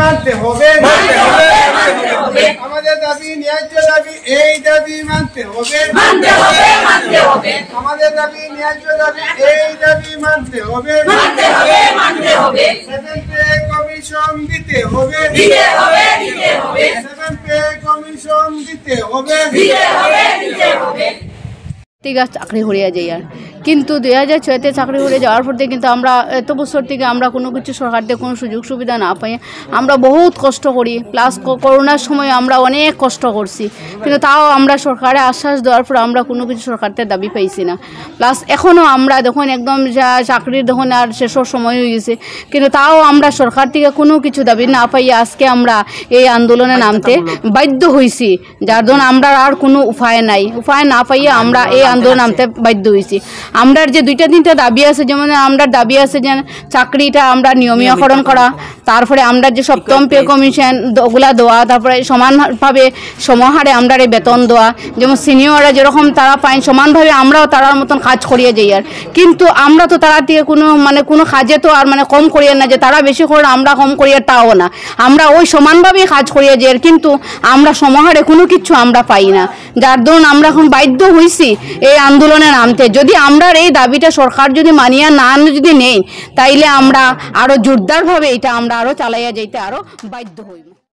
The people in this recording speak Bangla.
মানতে হবে, আমাদের দাবি ন্যায্য দাবি, এই দাবি মানতে হবে, আমাদের দাবি ন্যায্য দাবি, এই দাবি মানতে হবে, সেভেন পে কমিশন দিতে হবে, সেভেন পে কমিশন দিতে হবে। চাকরি হরিয়া যাই আর কিন্তু 2006-তে চাকরি হয়ে যাওয়ার পর থেকে কিন্তু আমরা এত বছর থেকে আমরা কোনো কিছু সরকার থেকে কোনো সুযোগ সুবিধা না পাই। আমরা বহুত কষ্ট করি, প্লাস করোনার সময় আমরা অনেক কষ্ট করছি, কিন্তু তাও আমরা সরকারে আশ্বাস দেওয়ার পর আমরা কোনো কিছু সরকার থেকে দাবি পাইছি না। প্লাস এখনও আমরা দেখুন একদম যা চাকরির দেখুন আর শেষের সময় হয়ে গেছে, কিন্তু তাও আমরা সরকার থেকে কোনো কিছু দাবি না পাইয়া আজকে আমরা এই আন্দোলনে নামতে বাধ্য হয়েছি, যার জন্য আমরা আর কোনো উপায় নাই, উপায় না পাইয়া আমরা এই আন্দোলন নামতে বাধ্য হয়েছি। আমরা যে 2-3টা দাবি আছে, যেমন আমরা দাবি আছে যে চাকরিটা আমরা নিয়মীকরণ করা, তারপরে আমরা যে সপ্তম পে কমিশন ওগুলা দেওয়া, তারপরে সমানভাবে সমাহারে আমরা এই বেতন দেওয়া, যেমন সিনিয়ররা যেরকম তারা পায় সমানভাবে আমরাও তারার মতন কাজ করিয়ে যাই। আর কিন্তু আমরা তো তারা থেকে কোনো কাজে তো আর কম করিয়ে না, যে তারা বেশি করে আমরা কম করিয়ে তাও না, আমরা ওই সমানভাবেই কাজ করিয়ে যাই, কিন্তু আমরা সমাহারে কোনো কিছু আমরা পাই না, যার দরুন আমরা এখন বাধ্য হয়েছি এই আন্দোলনে নামতে। যদি আমরা এই দাবিটা সরকার যদি মানিয়া না যদি নেই, তাইলে আমরা আরো জোরদারভাবে এটা আমরা আরো চালাইয়া যাইতে আরো বাধ্য হইব।